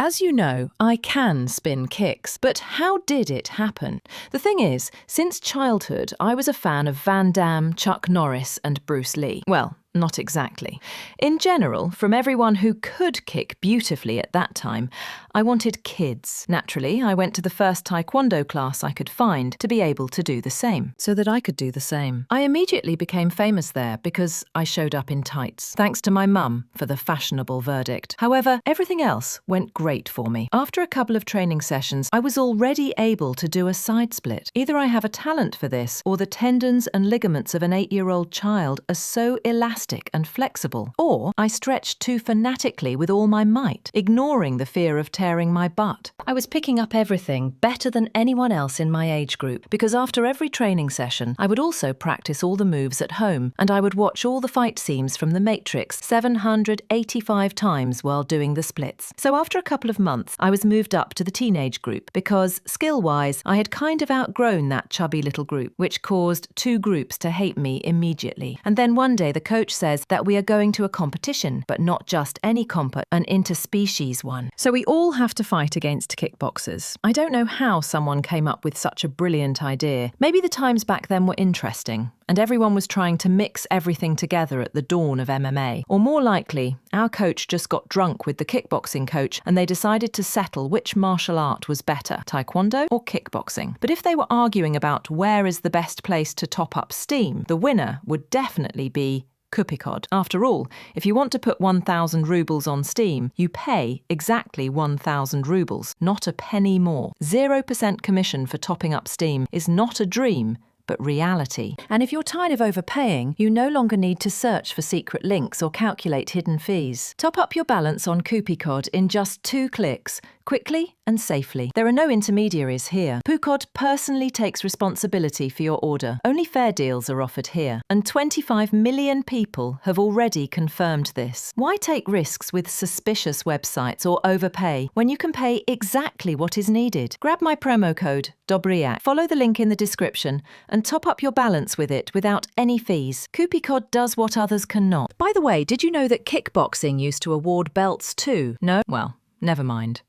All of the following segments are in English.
As you know, I can spin kicks, but how did it happen? The thing is, since childhood, I was a fan of Van Damme, Chuck Norris and Bruce Lee. Well, not exactly. In general, from everyone who could kick beautifully at that time, I wanted kids. Naturally, I went to the first taekwondo class I could find to be able to do the same, so that I could do the same. I immediately became famous there because I showed up in tights, thanks to my mum for the fashionable verdict. However, everything else went great for me. After a couple of training sessions, I was already able to do a side split. Either I have a talent for this, or the tendons and ligaments of an 8-year-old child are so elastic and flexible, or I stretched too fanatically with all my might, ignoring the fear of tearing my butt. I was picking up everything better than anyone else in my age group, because after every training session, I would also practice all the moves at home, and I would watch all the fight scenes from The Matrix 785 times while doing the splits. So after a couple of months, I was moved up to the teenage group, because skill-wise, I had kind of outgrown that chubby little group, which caused 2 groups to hate me immediately. And then one day the coach says that we are going to a competition, but not just any an interspecies one. So we all have to fight against kickboxers. I don't know how someone came up with such a brilliant idea. Maybe the times back then were interesting, and everyone was trying to mix everything together at the dawn of MMA. Or more likely, our coach just got drunk with the kickboxing coach and they decided to settle which martial art was better, taekwondo or kickboxing. But if they were arguing about where is the best place to top up steam, the winner would definitely be KickBoxer. After all, if you want to put 1,000 rubles on Steam, you pay exactly 1,000 rubles, not a penny more. 0% commission for topping up Steam is not a dream, but reality. And if you're tired of overpaying, you no longer need to search for secret links or calculate hidden fees. Top up your balance on KickBoxer in just 2 clicks, quickly and safely. There are no intermediaries here. KickBoxer personally takes responsibility for your order. Only fair deals are offered here, and 25 million people have already confirmed this. Why take risks with suspicious websites or overpay when you can pay exactly what is needed? Grab my promo code DOBRYAK, follow the link in the description, and top up your balance with it without any fees. KickBoxer does what others cannot. By the way, did you know that kickboxing used to award belts too? No? Well, never mind.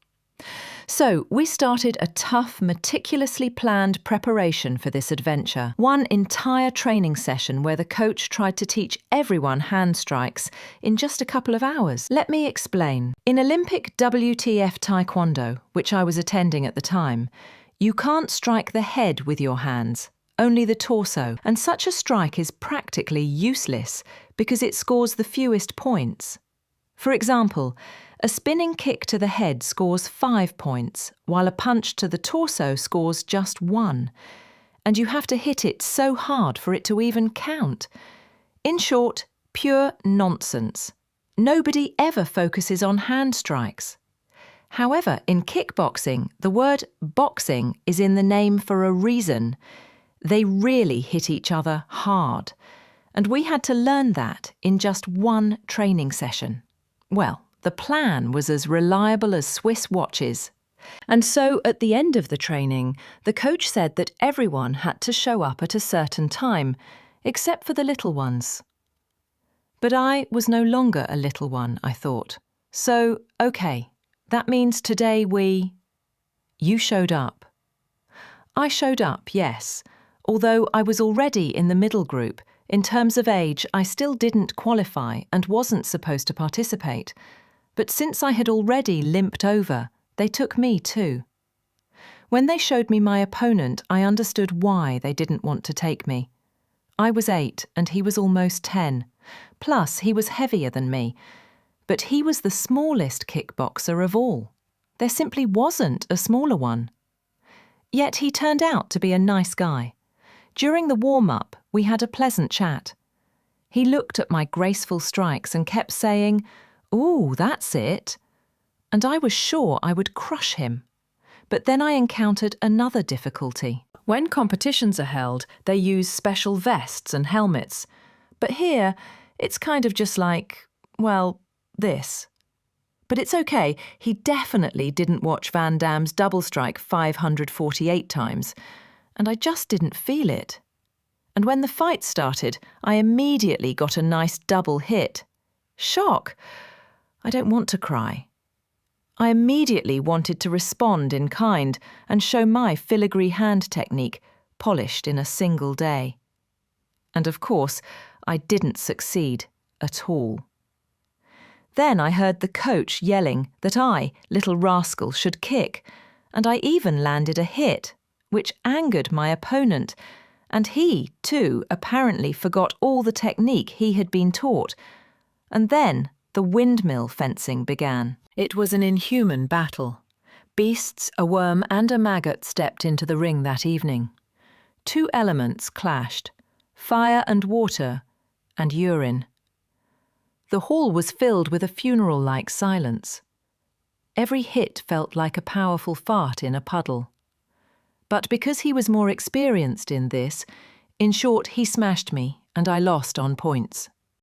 So, we started a tough, meticulously planned preparation for this adventure. One entire training session where the coach tried to teach everyone hand strikes in just a couple of hours. Let me explain. In Olympic WTF Taekwondo, which I was attending at the time, you can't strike the head with your hands, only the torso, and such a strike is practically useless because it scores the fewest points. For example, a spinning kick to the head scores 5 points, while a punch to the torso scores just 1. And you have to hit it so hard for it to even count. In short, pure nonsense. Nobody ever focuses on hand strikes. However, in kickboxing, the word boxing is in the name for a reason. They really hit each other hard. And we had to learn that in just 1 training session. Well, the plan was as reliable as Swiss watches. And so, at the end of the training, the coach said that everyone had to show up at a certain time, except for the little ones. But I was no longer a little one, I thought. So, okay, that means today You showed up. I showed up, yes, although I was already in the middle group. In terms of age, I still didn't qualify and wasn't supposed to participate. But since I had already limped over, they took me too. When they showed me my opponent, I understood why they didn't want to take me. I was 8 and he was almost 10. Plus, he was heavier than me. But he was the smallest kickboxer of all. There simply wasn't a smaller one. Yet he turned out to be a nice guy. During the warm-up, we had a pleasant chat. He looked at my graceful strikes and kept saying, "Ooh, that's it." And I was sure I would crush him. But then I encountered another difficulty. When competitions are held, they use special vests and helmets. But here, it's kind of just like, well, this. But it's okay, he definitely didn't watch Van Damme's double strike 548 times. And I just didn't feel it. And when the fight started, I immediately got a nice double hit. Shock! I don't want to cry. I immediately wanted to respond in kind and show my filigree hand technique, polished in a single day. And of course, I didn't succeed at all. Then I heard the coach yelling that I, little rascal, should kick, and I even landed a hit, which angered my opponent, and he, too, apparently forgot all the technique he had been taught. And then the windmill fencing began. It was an inhuman battle. Beasts, a worm and a maggot stepped into the ring that evening. Two elements clashed: fire and water, and urine. The hall was filled with a funeral-like silence. Every hit felt like a powerful fart in a puddle. But because he was more experienced in this, in short, he smashed me, and I lost on points.